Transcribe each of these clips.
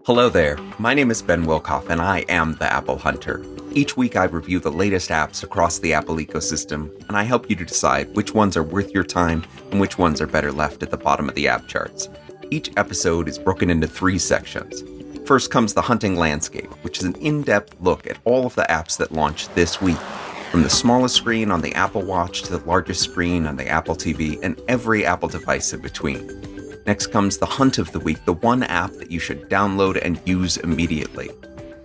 Hello there, my name is Ben Wilkoff and I am the Apple Hunter. Each week I review the latest apps across the Apple ecosystem, and I help you to decide which ones are worth your time and which ones are better left at the bottom of the app charts. Each episode is broken into 3 sections. First comes the hunting landscape, which is an in-depth look at all of the apps that launched this week, from the smallest screen on the Apple Watch to the largest screen on the Apple TV and every Apple device in between. Next comes the hunt of the week, the one app that you should download and use immediately.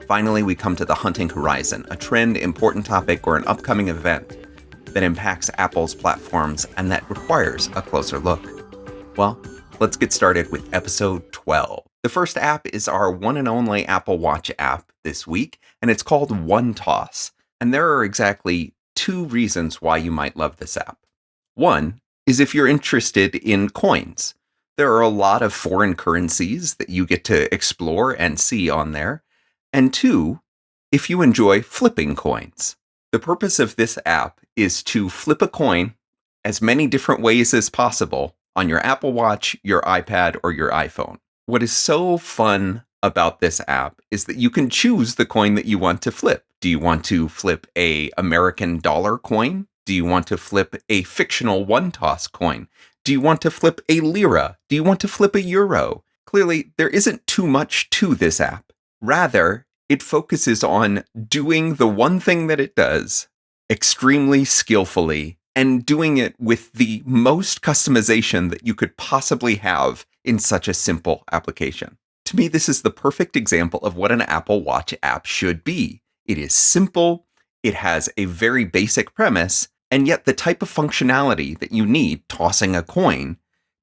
Finally, we come to the hunting horizon, a trend, important topic, or an upcoming event that impacts Apple's platforms and that requires a closer look. Well, let's get started with episode 12. The first app is our one and only Apple Watch app this week, and it's called One Toss. And there are exactly 2 reasons why you might love this app. One is if you're interested in coins. There are a lot of foreign currencies that you get to explore and see on there. And 2, if you enjoy flipping coins. The purpose of this app is to flip a coin as many different ways as possible on your Apple Watch, your iPad, or your iPhone. What is so fun about this app is that you can choose the coin that you want to flip. Do you want to flip a American dollar coin? Do you want to flip a fictional one-toss coin? Do you want to flip a lira? Do you want to flip a euro? Clearly, there isn't too much to this app. Rather, it focuses on doing the one thing that it does extremely skillfully and doing it with the most customization that you could possibly have in such a simple application. To me, this is the perfect example of what an Apple Watch app should be. It is simple, it has a very basic premise, and yet the type of functionality that you need, tossing a coin,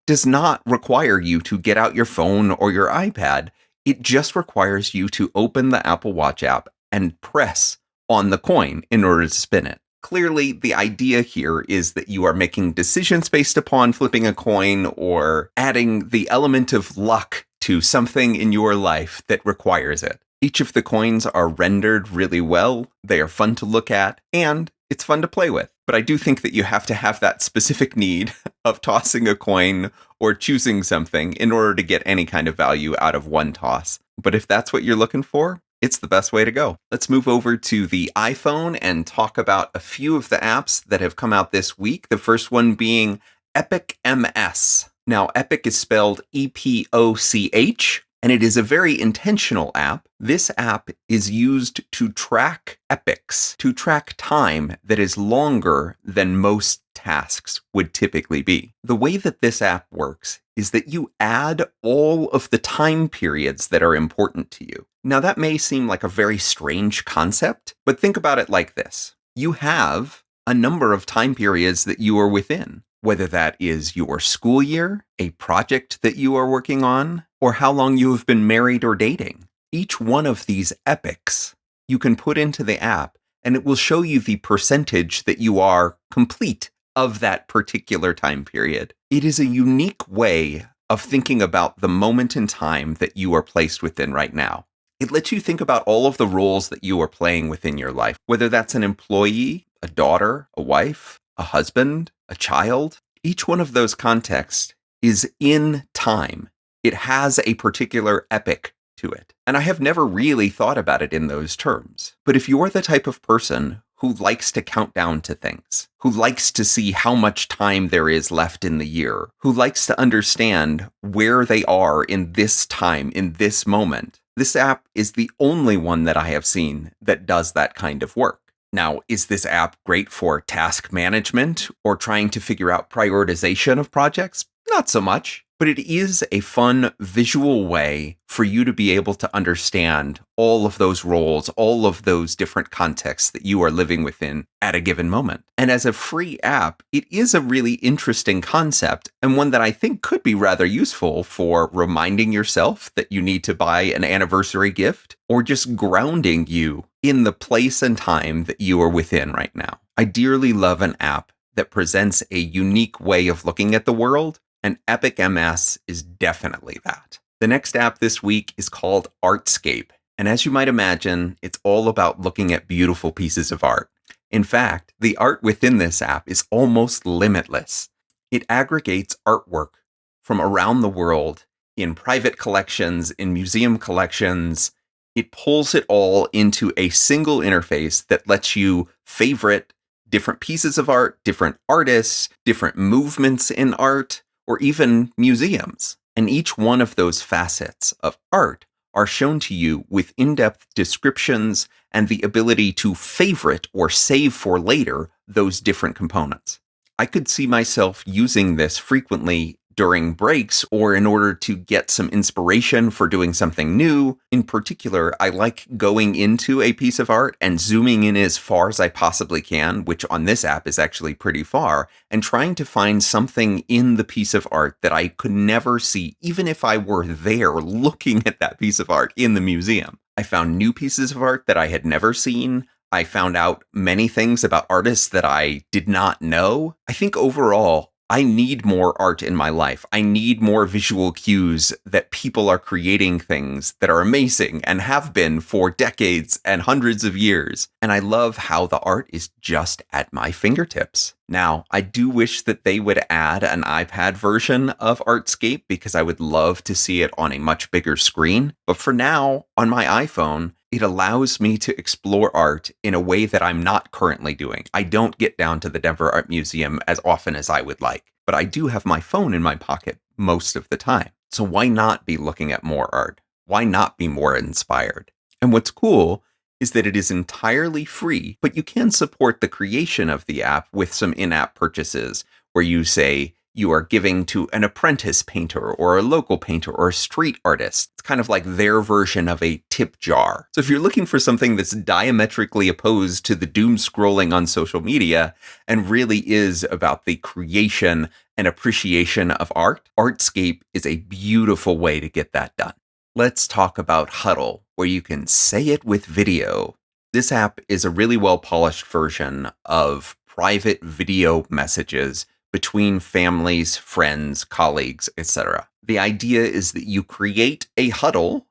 does not require you to get out your phone or your iPad. It just requires you to open the Apple Watch app and press on the coin in order to spin it. Clearly, the idea here is that you are making decisions based upon flipping a coin or adding the element of luck to something in your life that requires it. Each of the coins are rendered really well, they are fun to look at, and it's fun to play with. But I do think that you have to have that specific need of tossing a coin or choosing something in order to get any kind of value out of one toss. But if that's what you're looking for, it's the best way to go. Let's move over to the iPhone and talk about a few of the apps that have come out this week. The first one being Epoch MS. Now, Epoch is spelled E-P-O-C-H. And it is a very intentional app. This app is used to track epochs, to track time that is longer than most tasks would typically be. The way that this app works is that you add all of the time periods that are important to you. Now, that may seem like a very strange concept, but think about it like this. You have a number of time periods that you are within, whether that is your school year, a project that you are working on, or how long you have been married or dating. Each one of these epochs you can put into the app, and it will show you the percentage that you are complete of that particular time period. It is a unique way of thinking about the moment in time that you are placed within right now. It lets you think about all of the roles that you are playing within your life, whether that's an employee, a daughter, a wife, a husband, a child. Each one of those contexts is in time. It has a particular epoch to it. And I have never really thought about it in those terms. But if you're the type of person who likes to count down to things, who likes to see how much time there is left in the year, who likes to understand where they are in this time, in this moment, this app is the only one that I have seen that does that kind of work. Now, is this app great for task management or trying to figure out prioritization of projects? Not so much. But it is a fun visual way for you to be able to understand all of those roles, all of those different contexts that you are living within at a given moment. And as a free app, it is a really interesting concept and one that I think could be rather useful for reminding yourself that you need to buy an anniversary gift or just grounding you in the place and time that you are within right now. I dearly love an app that presents a unique way of looking at the world and Epoch MS is definitely that. The next app this week is called Artscape, and as you might imagine, it's all about looking at beautiful pieces of art. In fact, the art within this app is almost limitless. It aggregates artwork from around the world in private collections, in museum collections. It pulls it all into a single interface that lets you favorite different pieces of art, different artists, different movements in art, or even museums. And each one of those facets of art are shown to you with in-depth descriptions and the ability to favorite or save for later those different components. I could see myself using this frequently during breaks or in order to get some inspiration for doing something new. In particular, I like going into a piece of art and zooming in as far as I possibly can, which on this app is actually pretty far, and trying to find something in the piece of art that I could never see, even if I were there looking at that piece of art in the museum. I found new pieces of art that I had never seen. I found out many things about artists that I did not know. I think overall, I need more art in my life. I need more visual cues that people are creating things that are amazing and have been for decades and hundreds of years. And I love how the art is just at my fingertips. Now, I do wish that they would add an iPad version of Artscape because I would love to see it on a much bigger screen. But for now, on my iPhone, it allows me to explore art in a way that I'm not currently doing. I don't get down to the Denver Art Museum as often as I would like, but I do have my phone in my pocket most of the time. So why not be looking at more art? Why not be more inspired? And what's cool is that it is entirely free, but you can support the creation of the app with some in-app purchases where you say, you are giving to an apprentice painter or a local painter or a street artist. It's kind of like their version of a tip jar. So if you're looking for something that's diametrically opposed to the doom scrolling on social media and really is about the creation and appreciation of art, Artscape is a beautiful way to get that done. Let's talk about Huddle, where you can say it with video. This app is a really well-polished version of private video messages between families, friends, colleagues, etc. The idea is that you create a huddle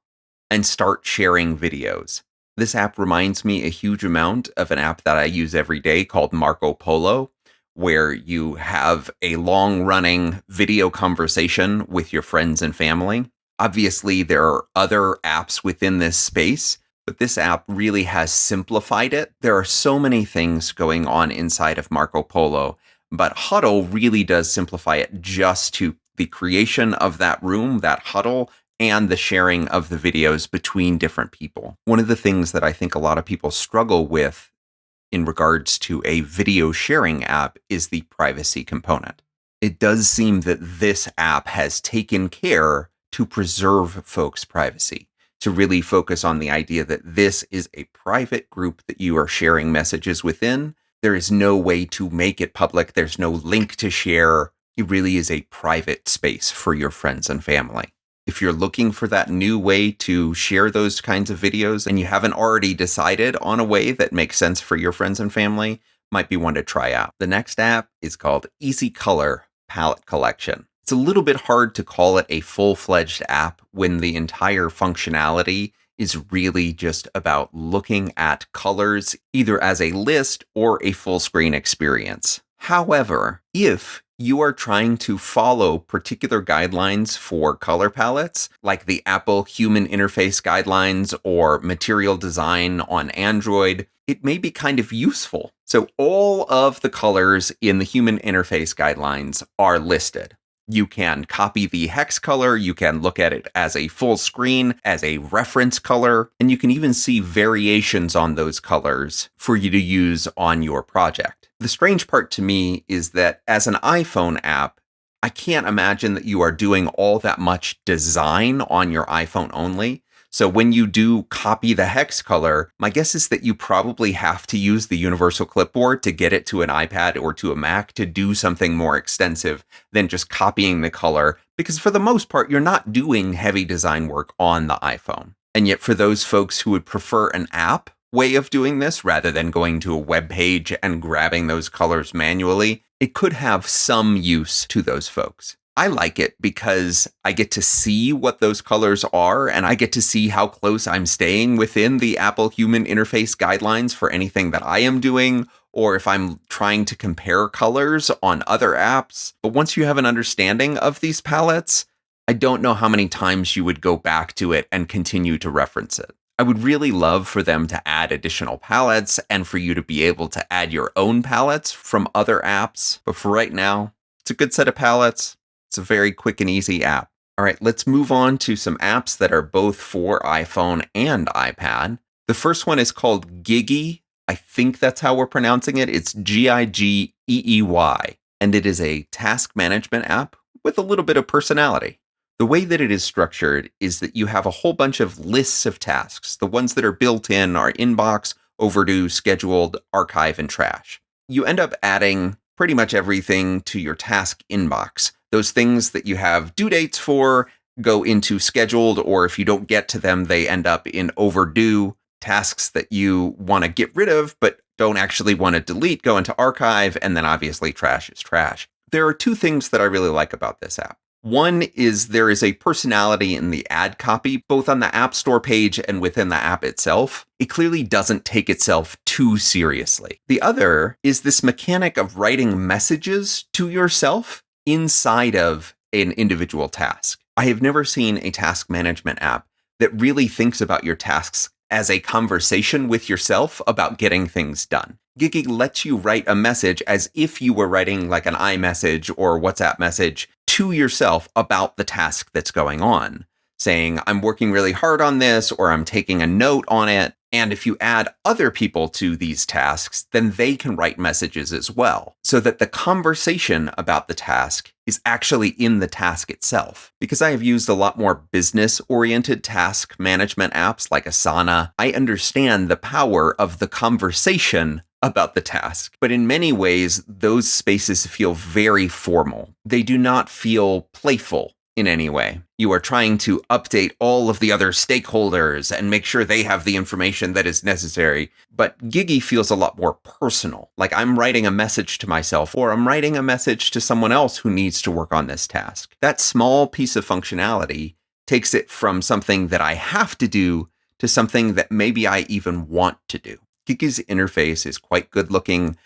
and start sharing videos. This app reminds me a huge amount of an app that I use every day called Marco Polo, where you have a long-running video conversation with your friends and family. Obviously, there are other apps within this space, but this app really has simplified it. There are so many things going on inside of Marco Polo, but Huddle really does simplify it just to the creation of that room, that huddle, and the sharing of the videos between different people. One of the things that I think a lot of people struggle with in regards to a video sharing app is the privacy component. It does seem that this app has taken care to preserve folks' privacy, to really focus on the idea that this is a private group that you are sharing messages within. There is no way to make it public. There's no link to share. It really is a private space for your friends and family. If you're looking for that new way to share those kinds of videos and you haven't already decided on a way that makes sense for your friends and family, might be one to try out. The next app is called EasyColor Palette Collection. It's a little bit hard to call it a full-fledged app when the entire functionality is really just about looking at colors either as a list or a full screen experience. However, if you are trying to follow particular guidelines for color palettes, like the Apple Human Interface Guidelines or Material Design on Android, it may be kind of useful. So all of the colors in the Human Interface Guidelines are listed. You can copy the hex color, you can look at it as a full screen, as a reference color, and you can even see variations on those colors for you to use on your project. The strange part to me is that as an iPhone app, I can't imagine that you are doing all that much design on your iPhone only. So when you do copy the hex color, my guess is that you probably have to use the universal clipboard to get it to an iPad or to a Mac to do something more extensive than just copying the color, because for the most part, you're not doing heavy design work on the iPhone. And yet for those folks who would prefer an app way of doing this rather than going to a web page and grabbing those colors manually, it could have some use to those folks. I like it because I get to see what those colors are, and I get to see how close I'm staying within the Apple Human Interface guidelines for anything that I am doing, or if I'm trying to compare colors on other apps. But once you have an understanding of these palettes, I don't know how many times you would go back to it and continue to reference it. I would really love for them to add additional palettes and for you to be able to add your own palettes from other apps. But for right now, it's a good set of palettes. It's a very quick and easy app. All right, let's move on to some apps that are both for iPhone and iPad. The first one is called Gigeey. I think that's how we're pronouncing it. It's Gigeey. And it is a task management app with a little bit of personality. The way that it is structured is that you have a whole bunch of lists of tasks. The ones that are built in are inbox, overdue, scheduled, archive, and trash. You end up adding pretty much everything to your task inbox. Those things that you have due dates for go into scheduled, or if you don't get to them, they end up in overdue. Tasks that you want to get rid of but don't actually want to delete go into archive, and then obviously trash is trash. There are two things that I really like about this app. One is there is a personality in the ad copy, both on the App Store page and within the app itself. It clearly doesn't take itself too seriously. The other is this mechanic of writing messages to yourself inside of an individual task. I have never seen a task management app that really thinks about your tasks as a conversation with yourself about getting things done. Gigeey lets you write a message as if you were writing like an iMessage or WhatsApp message to yourself about the task that's going on, saying, I'm working really hard on this, or I'm taking a note on it. And if you add other people to these tasks, then they can write messages as well, so that the conversation about the task is actually in the task itself. Because I have used a lot more business-oriented task management apps like Asana, I understand the power of the conversation about the task. But in many ways, those spaces feel very formal. They do not feel playful in any way. You are trying to update all of the other stakeholders and make sure they have the information that is necessary. But Gigeey feels a lot more personal. Like I'm writing a message to myself, or I'm writing a message to someone else who needs to work on this task. That small piece of functionality takes it from something that I have to do to something that maybe I even want to do. Gigeey's interface is quite good looking.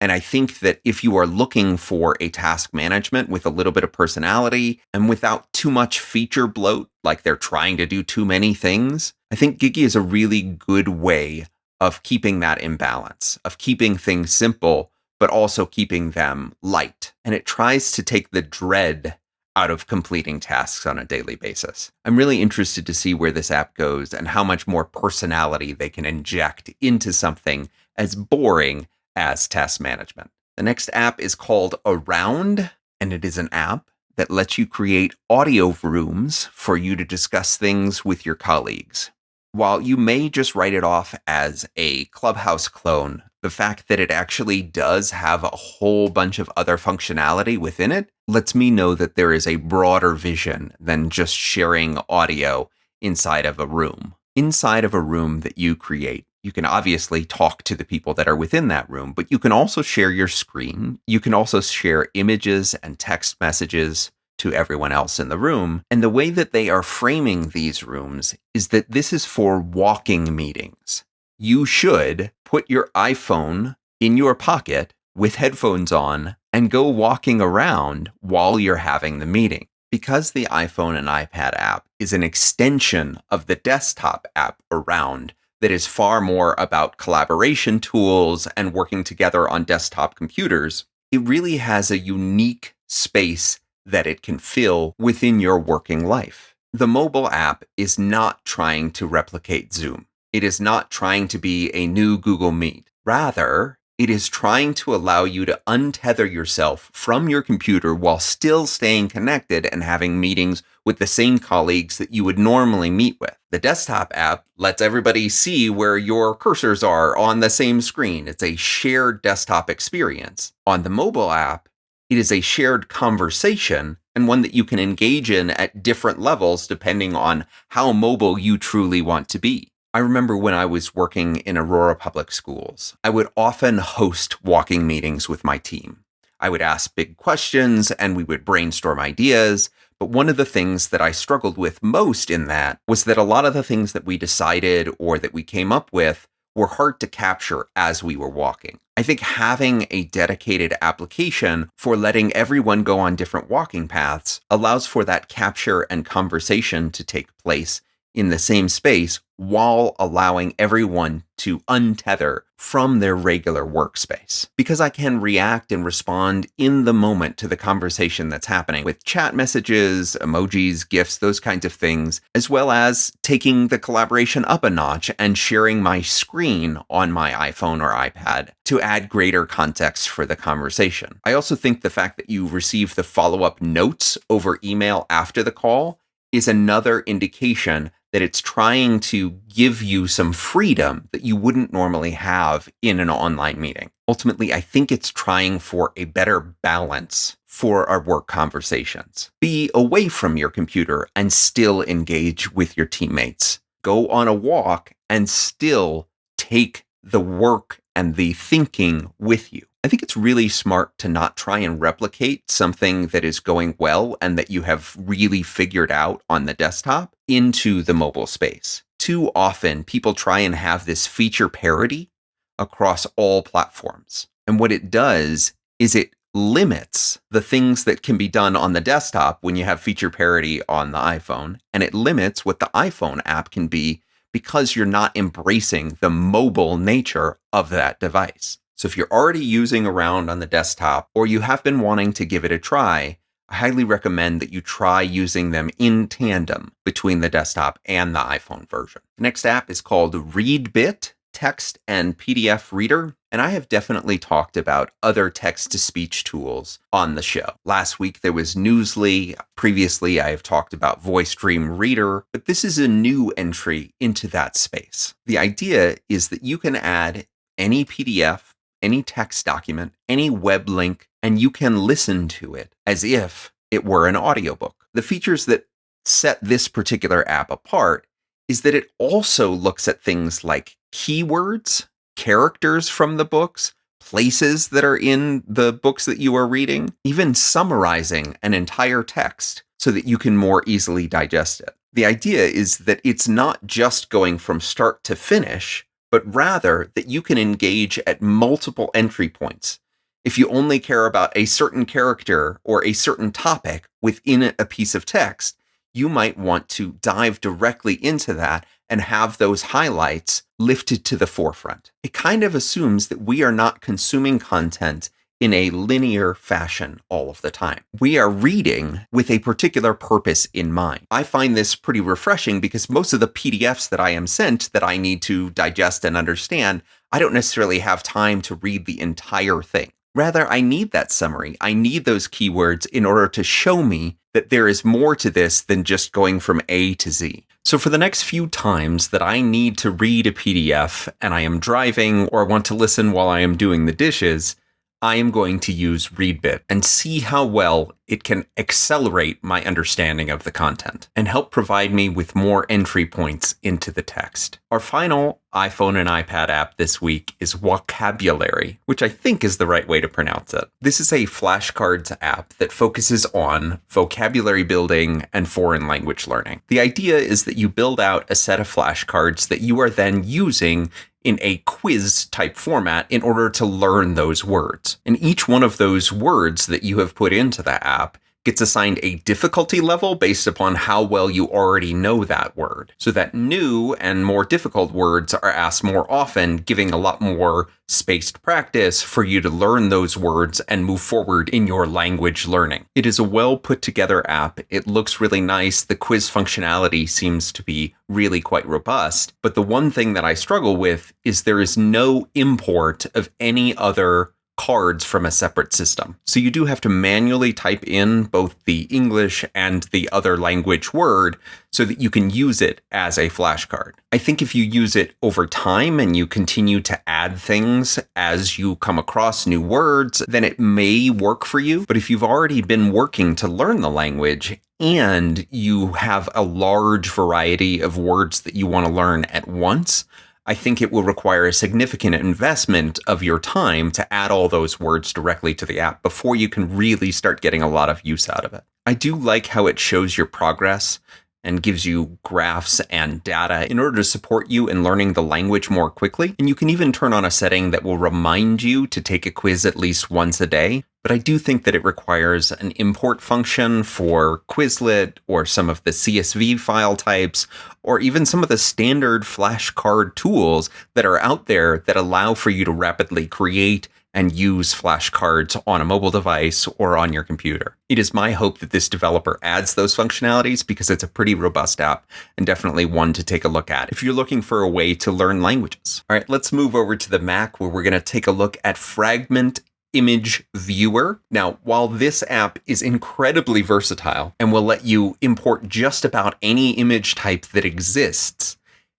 And I think that if you are looking for a task management with a little bit of personality and without too much feature bloat, like they're trying to do too many things, I think Gigeey is a really good way of keeping that in balance, of keeping things simple, but also keeping them light. And it tries to take the dread out of completing tasks on a daily basis. I'm really interested to see where this app goes and how much more personality they can inject into something as boring as task management. The next app is called Around, and it is an app that lets you create audio rooms for you to discuss things with your colleagues. While you may just write it off as a Clubhouse clone, the fact that it actually does have a whole bunch of other functionality within it lets me know that there is a broader vision than just sharing audio inside of a room. Inside of a room that you create, you can obviously talk to the people that are within that room, but you can also share your screen. You can also share images and text messages to everyone else in the room. And the way that they are framing these rooms is that this is for walking meetings. You should put your iPhone in your pocket with headphones on and go walking around while you're having the meeting. Because the iPhone and iPad app is an extension of the desktop app Around that is far more about collaboration tools and working together on desktop computers, it really has a unique space that it can fill within your working life. The mobile app is not trying to replicate Zoom. It is not trying to be a new Google Meet. Rather, it is trying to allow you to untether yourself from your computer while still staying connected and having meetings with the same colleagues that you would normally meet with. The desktop app lets everybody see where your cursors are on the same screen. It's a shared desktop experience. On the mobile app, it is a shared conversation and one that you can engage in at different levels depending on how mobile you truly want to be. I remember when I was working in Aurora Public Schools, I would often host walking meetings with my team. I would ask big questions and we would brainstorm ideas. But one of the things that I struggled with most in that was that a lot of the things that we decided or that we came up with were hard to capture as we were walking. I think having a dedicated application for letting everyone go on different walking paths allows for that capture and conversation to take place in the same space while allowing everyone to untether from their regular workspace. Because I can react and respond in the moment to the conversation that's happening with chat messages, emojis, GIFs, those kinds of things, as well as taking the collaboration up a notch and sharing my screen on my iPhone or iPad to add greater context for the conversation. I also think the fact that you receive the follow-up notes over email after the call is another indication that it's trying to give you some freedom that you wouldn't normally have in an online meeting. Ultimately, I think it's trying for a better balance for our work conversations. Be away from your computer and still engage with your teammates. Go on a walk and still take the work and the thinking with you. I think it's really smart to not try and replicate something that is going well and that you have really figured out on the desktop into the mobile space. Too often, people try and have this feature parity across all platforms. And what it does is it limits the things that can be done on the desktop when you have feature parity on the iPhone, and it limits what the iPhone app can be because you're not embracing the mobile nature of that device. So if you're already using Around on the desktop, or you have been wanting to give it a try, I highly recommend that you try using them in tandem between the desktop and the iPhone version. The next app is called Readbit, text and PDF reader. And I have definitely talked about other text-to-speech tools on the show. Last week, there was Newsly. Previously, I have talked about Voice Dream Reader, but this is a new entry into that space. The idea is that you can add any PDF, any text document, any web link, and you can listen to it as if it were an audiobook. The features that set this particular app apart is that it also looks at things like keywords, characters from the books, places that are in the books that you are reading, even summarizing an entire text so that you can more easily digest it. The idea is that it's not just going from start to finish, but rather that you can engage at multiple entry points. If you only care about a certain character or a certain topic within a piece of text, you might want to dive directly into that and have those highlights lifted to the forefront. It kind of assumes that we are not consuming content in a linear fashion all of the time. We are reading with a particular purpose in mind. I find this pretty refreshing because most of the PDFs that I am sent that I need to digest and understand, I don't necessarily have time to read the entire thing. Rather, I need that summary. I need those keywords in order to show me that there is more to this than just going from A to Z. So for the next few times that I need to read a PDF and I am driving or want to listen while I am doing the dishes, I am going to use Readbit and see how well it can accelerate my understanding of the content and help provide me with more entry points into the text. Our final iPhone and iPad app this week is Wokabulary, which I think is the right way to pronounce it. This is a flashcards app that focuses on vocabulary building and foreign language learning. The idea is that you build out a set of flashcards that you are then using in a quiz type format in order to learn those words. And each one of those words that you have put into the app gets assigned a difficulty level based upon how well you already know that word. So that new and more difficult words are asked more often, giving a lot more spaced practice for you to learn those words and move forward in your language learning. It is a well put together app. It looks really nice. The quiz functionality seems to be really quite robust. But the one thing that I struggle with is there is no import of any other cards from a separate system. So you do have to manually type in both the English and the other language word so that you can use it as a flashcard. I think if you use it over time and you continue to add things as you come across new words, then it may work for you. But if you've already been working to learn the language and you have a large variety of words that you want to learn at once, I think it will require a significant investment of your time to add all those words directly to the app before you can really start getting a lot of use out of it. I do like how it shows your progress and gives you graphs and data in order to support you in learning the language more quickly. And you can even turn on a setting that will remind you to take a quiz at least once a day. But I do think that it requires an import function for Quizlet or some of the CSV file types, or even some of the standard flashcard tools that are out there that allow for you to rapidly create and use flashcards on a mobile device or on your computer. It is my hope that this developer adds those functionalities because it's a pretty robust app and definitely one to take a look at if you're looking for a way to learn languages. All right, let's move over to the Mac where we're going to take a look at Fragment Image Viewer. Now, while this app is incredibly versatile and will let you import just about any image type that exists,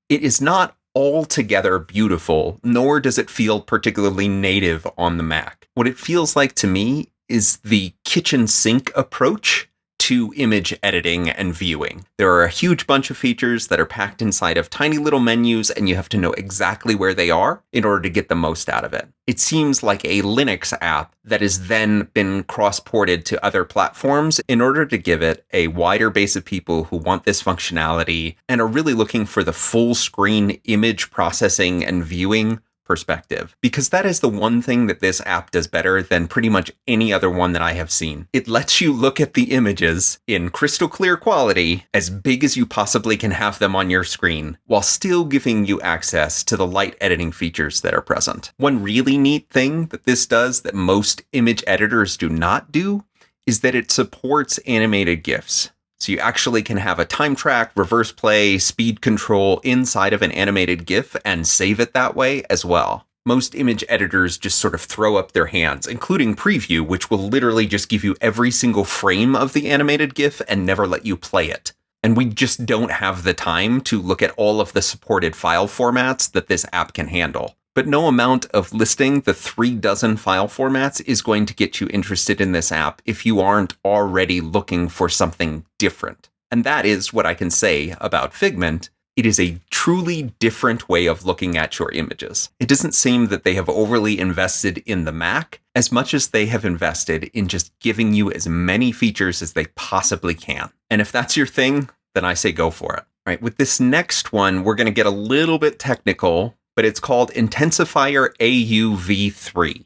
it is not altogether beautiful, nor does it feel particularly native on the Mac. What it feels like to me is the kitchen sink approach to image editing and viewing. There are a huge bunch of features that are packed inside of tiny little menus, and you have to know exactly where they are in order to get the most out of it. It seems like a Linux app that has then been cross-ported to other platforms in order to give it a wider base of people who want this functionality and are really looking for the full screen image processing and viewing perspective, because that is the one thing that this app does better than pretty much any other one that I have seen. It lets you look at the images in crystal clear quality, as big as you possibly can have them on your screen, while still giving you access to the light editing features that are present. One really neat thing that this does that most image editors do not do is that it supports animated GIFs. So you actually can have a time track, reverse play, speed control inside of an animated GIF and save it that way as well. Most image editors just sort of throw up their hands, including Preview, which will literally just give you every single frame of the animated GIF and never let you play it. And we just don't have the time to look at all of the supported file formats that this app can handle. But no amount of listing the 36 file formats is going to get you interested in this app if you aren't already looking for something different. And that is what I can say about Figment. It is a truly different way of looking at your images. It doesn't seem that they have overly invested in the Mac as much as they have invested in just giving you as many features as they possibly can. And if that's your thing, then I say go for it. All right, with this next one, we're going to get a little bit technical, but it's called Intensifier AUV3.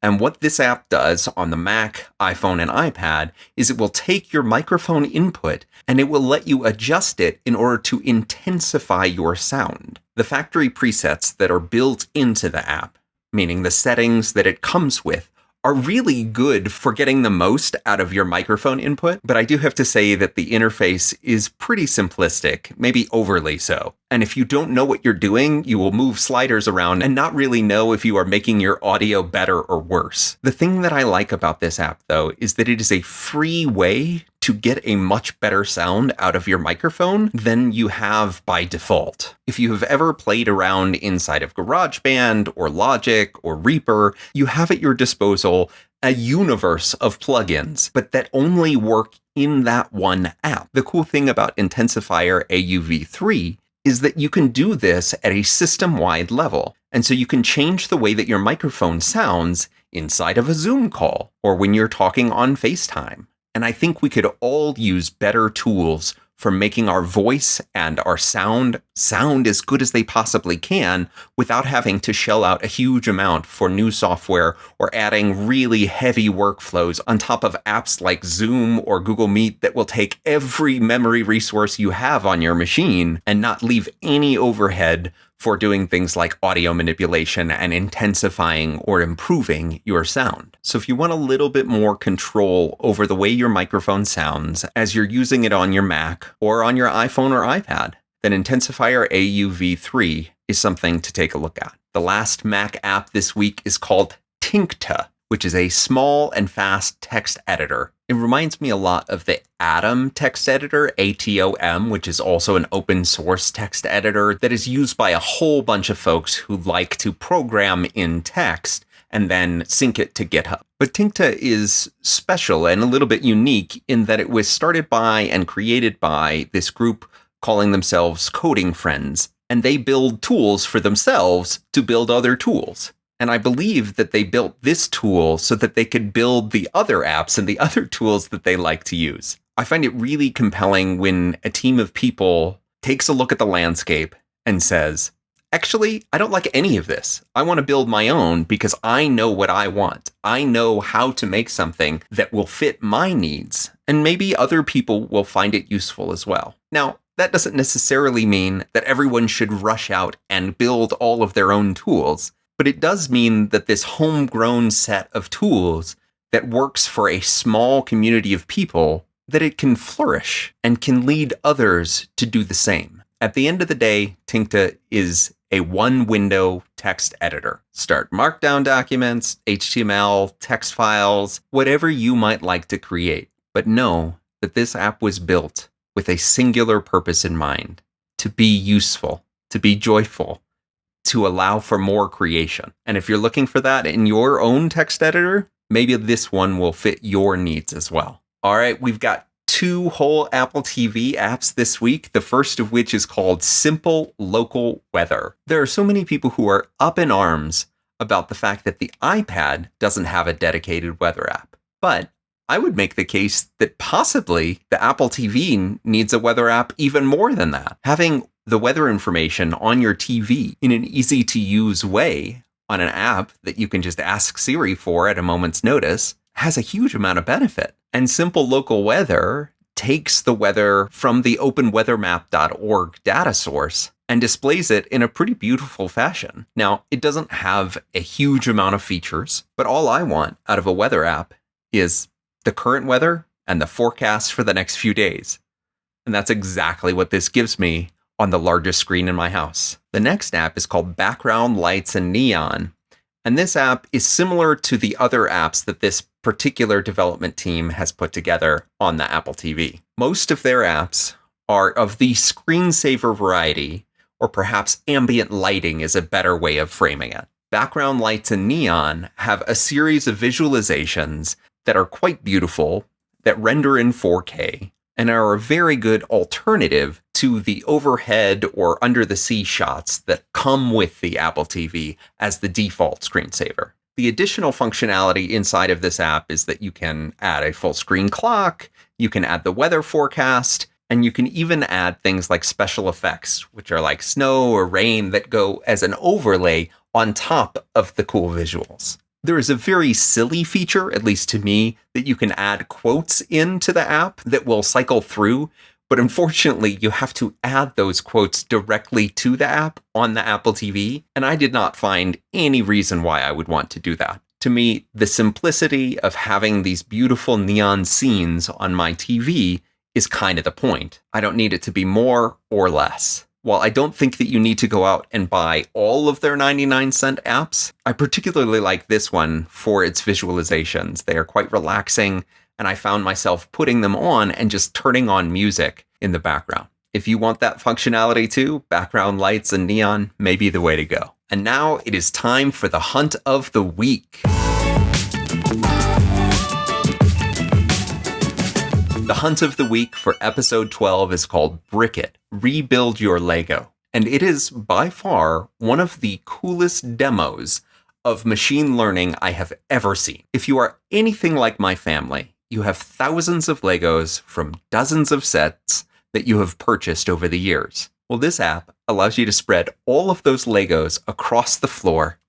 And what this app does on the Mac, iPhone, and iPad is it will take your microphone input and it will let you adjust it in order to intensify your sound. The factory presets that are built into the app, meaning the settings that it comes with, are really good for getting the most out of your microphone input, but I do have to say that the interface is pretty simplistic, maybe overly so. And if you don't know what you're doing, you will move sliders around and not really know if you are making your audio better or worse. The thing that I like about this app, though, is that it is a free way to get a much better sound out of your microphone than you have by default. If you have ever played around inside of GarageBand or Logic or Reaper, you have at your disposal a universe of plugins, but that only work in that one app. The cool thing about Intensifier AUV3 is that you can do this at a system-wide level. And so you can change the way that your microphone sounds inside of a Zoom call or when you're talking on FaceTime. And I think we could all use better tools for making our voice and our sound as good as they possibly can without having to shell out a huge amount for new software or adding really heavy workflows on top of apps like Zoom or Google Meet that will take every memory resource you have on your machine and not leave any overhead for doing things like audio manipulation and intensifying or improving your sound. So if you want a little bit more control over the way your microphone sounds as you're using it on your Mac or on your iPhone or iPad, then Intensifier AUV3 is something to take a look at. The last Mac app this week is called Tincta, which is a small and fast text editor. It reminds me a lot of the Atom text editor, ATOM, which is also an open source text editor that is used by a whole bunch of folks who like to program in text and then sync it to GitHub. But Tincta is special and a little bit unique in that it was started by and created by this group calling themselves Coding Friends. and they build tools for themselves to build other tools. And I believe that they built this tool so that they could build the other apps and the other tools that they like to use. I find it really compelling when a team of people takes a look at the landscape and says, actually, I don't like any of this. I want to build my own because I know what I want. I know how to make something that will fit my needs, and maybe other people will find it useful as well. Now, that doesn't necessarily mean that everyone should rush out and build all of their own tools, but it does mean that this homegrown set of tools that works for a small community of people, that it can flourish and can lead others to do the same. At the end of the day, Tincta is a one-window text editor. Start Markdown documents, HTML, text files, whatever you might like to create. But know that this app was built with a singular purpose in mind: to be useful, to be joyful, to allow for more creation. And if you're looking for that in your own text editor, maybe this one will fit your needs as well. All right, we've got 2 whole Apple TV apps this week, the first of which is called Simple Local Weather. There are so many people who are up in arms about the fact that the iPad doesn't have a dedicated weather app. But I would make the case that possibly the Apple TV needs a weather app even more than that. Having the weather information on your TV in an easy-to-use way on an app that you can just ask Siri for at a moment's notice has a huge amount of benefit. And Simple Local Weather takes the weather from the openweathermap.org data source and displays it in a pretty beautiful fashion. Now, it doesn't have a huge amount of features, but all I want out of a weather app is the current weather and the forecast for the next few days. And that's exactly what this gives me on the largest screen in my house. The next app is called Background Lights and Neon. And this app is similar to the other apps that this particular development team has put together on the Apple TV. Most of their apps are of the screensaver variety, or perhaps ambient lighting is a better way of framing it. Background Lights and Neon have a series of visualizations that are quite beautiful, that render in 4K, and are a very good alternative to the overhead or under the sea shots that come with the Apple TV as the default screensaver. The additional functionality inside of this app is that you can add a full screen clock, you can add the weather forecast, and you can even add things like special effects, which are like snow or rain that go as an overlay on top of the cool visuals. There is a very silly feature, at least to me, that you can add quotes into the app that will cycle through. But unfortunately, you have to add those quotes directly to the app on the Apple TV. And I did not find any reason why I would want to do that. To me, the simplicity of having these beautiful neon scenes on my TV is kind of the point. I don't need it to be more or less. While I don't think that you need to go out and buy all of their 99-cent apps, I particularly like this one for its visualizations. They are quite relaxing, and I found myself putting them on and just turning on music in the background. If you want that functionality too, Background Lights and Neon may be the way to go. And now it is time for the Hunt of the Week. The Hunt of the Week for episode 12 is called Brickit, Rebuild Your Lego. And it is by far one of the coolest demos of machine learning I have ever seen. If you are anything like my family, you have thousands of Legos from dozens of sets that you have purchased over the years. Well, this app allows you to spread all of those Legos across the floor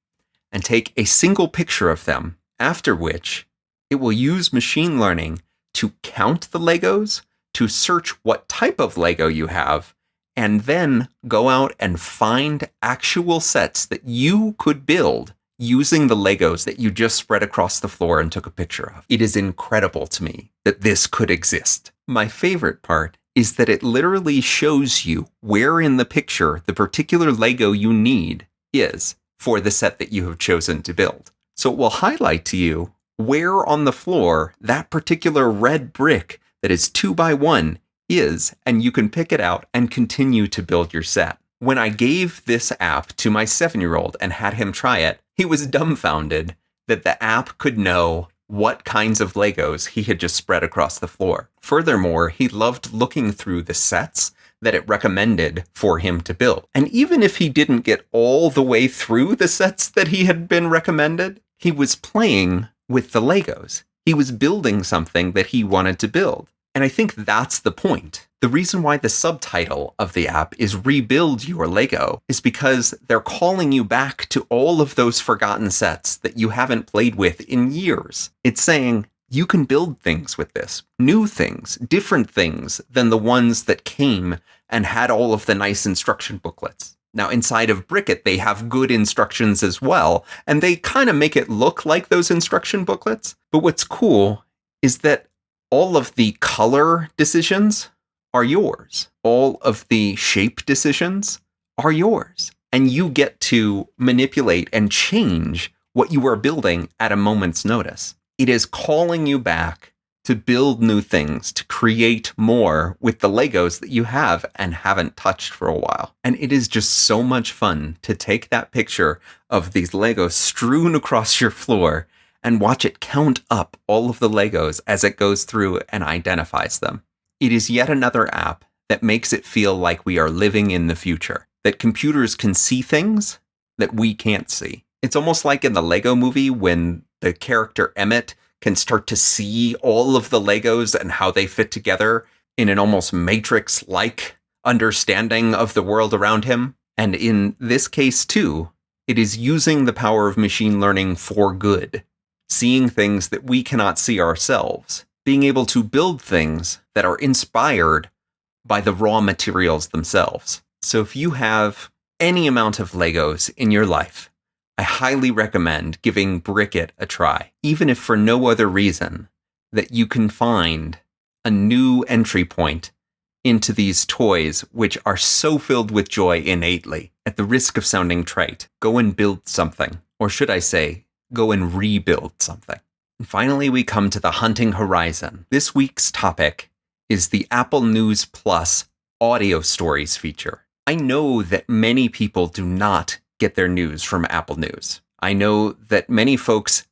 and take a single picture of them, after which it will use machine learning to count the Legos, to search what type of Lego you have, and then go out and find actual sets that you could build using the Legos that you just spread across the floor and took a picture of. It is incredible to me that this could exist. My favorite part is that it literally shows you where in the picture the particular Lego you need is for the set that you have chosen to build. So it will highlight to you where on the floor that particular red brick that is 2x1 is, and you can pick it out and continue to build your set. When I gave this app to my 7-year-old and had him try it, he was dumbfounded that the app could know what kinds of Legos he had just spread across the floor. Furthermore, he loved looking through the sets that it recommended for him to build. And even if he didn't get all the way through the sets that he had been recommended, he was playing with the Legos. He was building something that he wanted to build. And I think that's the point. The reason why the subtitle of the app is Rebuild Your Lego is because they're calling you back to all of those forgotten sets that you haven't played with in years. It's saying you can build things with this, new things, different things than the ones that came and had all of the nice instruction booklets. Now, inside of Brickit, they have good instructions as well, and they kind of make it look like those instruction booklets. But what's cool is that all of the color decisions are yours. All of the shape decisions are yours. And you get to manipulate and change what you are building at a moment's notice. It is calling you back to build new things, to create more with the Legos that you have and haven't touched for a while. And it is just so much fun to take that picture of these Legos strewn across your floor and watch it count up all of the Legos as it goes through and identifies them. It is yet another app that makes it feel like we are living in the future, that computers can see things that we can't see. It's almost like in the Lego movie when the character Emmett can start to see all of the Legos and how they fit together in an almost Matrix-like understanding of the world around him. And in this case, too, it is using the power of machine learning for good, seeing things that we cannot see ourselves, being able to build things that are inspired by the raw materials themselves. So if you have any amount of Legos in your life, I highly recommend giving Brickit a try, even if for no other reason that you can find a new entry point into these toys, which are so filled with joy innately. At the risk of sounding trite, go and build something. Or should I say, go and rebuild something. And finally, we come to the hunting horizon. This week's topic is the Apple News Plus audio stories feature. I know that many people do not get their news from Apple News. I know that many folks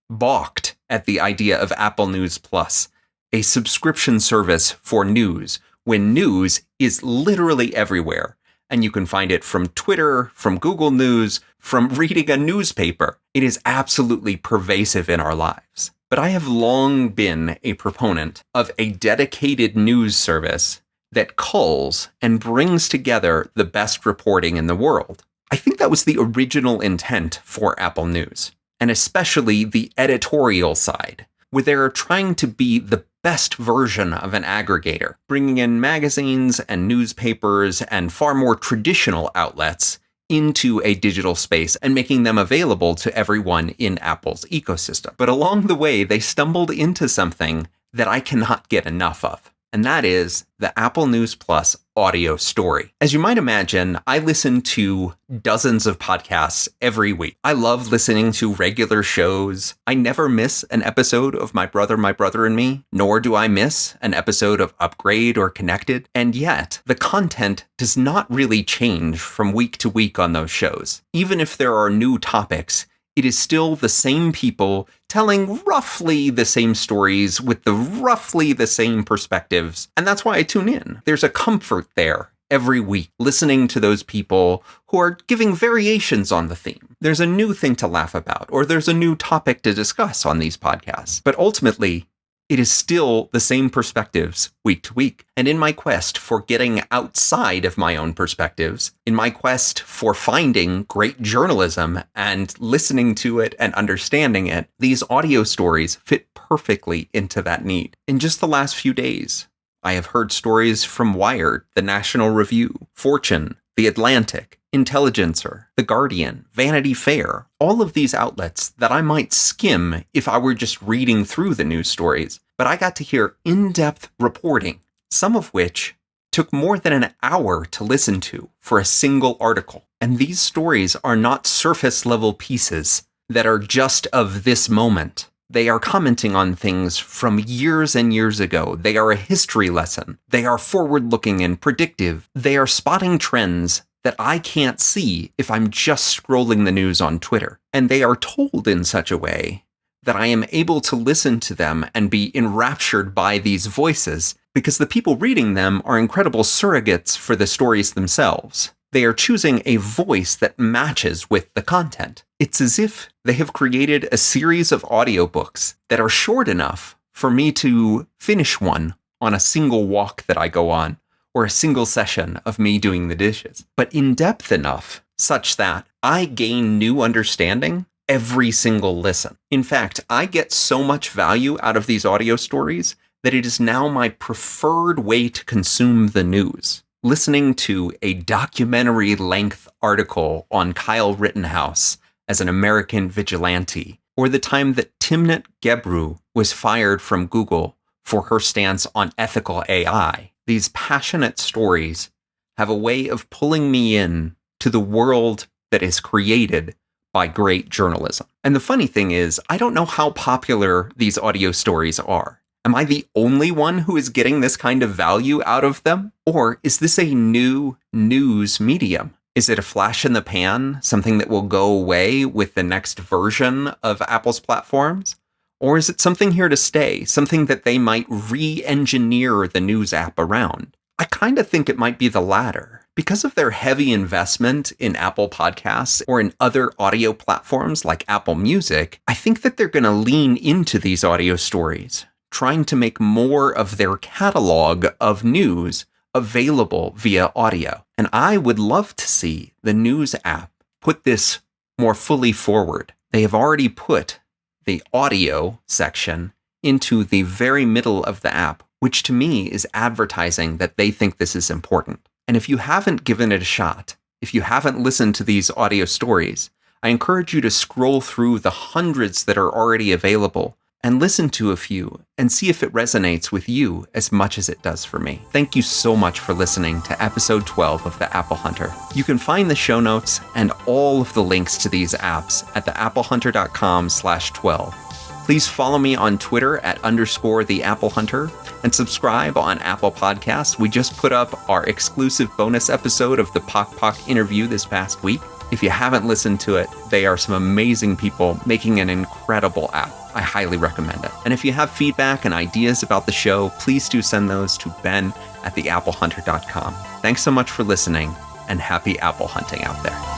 balked at the idea of Apple News Plus, a subscription service for news, when news is literally everywhere. And you can find it from Twitter, from Google News, from reading a newspaper. It is absolutely pervasive in our lives. But I have long been a proponent of a dedicated news service that culls and brings together the best reporting in the world. I think that was the original intent for Apple News, and especially the editorial side, where they're trying to be the best version of an aggregator, bringing in magazines and newspapers and far more traditional outlets into a digital space and making them available to everyone in Apple's ecosystem. But along the way, they stumbled into something that I cannot get enough of. And that is the Apple News Plus audio story. As you might imagine, I listen to dozens of podcasts every week. I love listening to regular shows. I never miss an episode of My Brother, and Me, nor do I miss an episode of Upgrade or Connected. And yet, the content does not really change from week to week on those shows. Even if there are new topics, it is still the same people telling roughly the same stories with roughly the same perspectives. And that's why I tune in. There's a comfort there every week listening to those people who are giving variations on the theme. There's a new thing to laugh about, or there's a new topic to discuss on these podcasts. But ultimately, it is still the same perspectives week to week. And in my quest for getting outside of my own perspectives, in my quest for finding great journalism and listening to it and understanding it, these audio stories fit perfectly into that need. In just the last few days, I have heard stories from Wired, The National Review, Fortune, The Atlantic, Intelligencer, The Guardian, Vanity Fair, all of these outlets that I might skim if I were just reading through the news stories. But I got to hear in-depth reporting, some of which took more than an hour to listen to for a single article. And these stories are not surface-level pieces that are just of this moment. They are commenting on things from years and years ago. They are a history lesson. They are forward-looking and predictive. They are spotting trends that I can't see if I'm just scrolling the news on Twitter. And they are told in such a way that I am able to listen to them and be enraptured by these voices because the people reading them are incredible surrogates for the stories themselves. They are choosing a voice that matches with the content. It's as if they have created a series of audiobooks that are short enough for me to finish one on a single walk that I go on, or a single session of me doing the dishes, but in depth enough such that I gain new understanding every single listen. In fact, I get so much value out of these audio stories that it is now my preferred way to consume the news. Listening to a documentary-length article on Kyle Rittenhouse as an American vigilante, or the time that Timnit Gebru was fired from Google for her stance on ethical AI. These passionate stories have a way of pulling me in to the world that is created by great journalism. And the funny thing is, I don't know how popular these audio stories are. Am I the only one who is getting this kind of value out of them? Or is this a new news medium? Is it a flash in the pan, something that will go away with the next version of Apple's platforms? Or is it something here to stay, something that they might re-engineer the news app around? I kind of think it might be the latter. Because of their heavy investment in Apple Podcasts or in other audio platforms like Apple Music, I think that they're going to lean into these audio stories, trying to make more of their catalog of news available via audio. And I would love to see the news app put this more fully forward. They have already put the audio section into the very middle of the app, which to me is advertising that they think this is important. And if you haven't given it a shot, if you haven't listened to these audio stories, I encourage you to scroll through the hundreds that are already available and listen to a few and see if it resonates with you as much as it does for me. Thank you so much for listening to episode 12 of The Apple Hunter. You can find the show notes and all of the links to these apps at theapplehunter.com/12. Please follow me on Twitter at _theAppleHunter and subscribe on Apple Podcasts. We just put up our exclusive bonus episode of the Pock interview this past week. If you haven't listened to it, they are some amazing people making an incredible app. I highly recommend it. And if you have feedback and ideas about the show, please do send those to ben@theapplehunter.com. Thanks so much for listening, and happy apple hunting out there.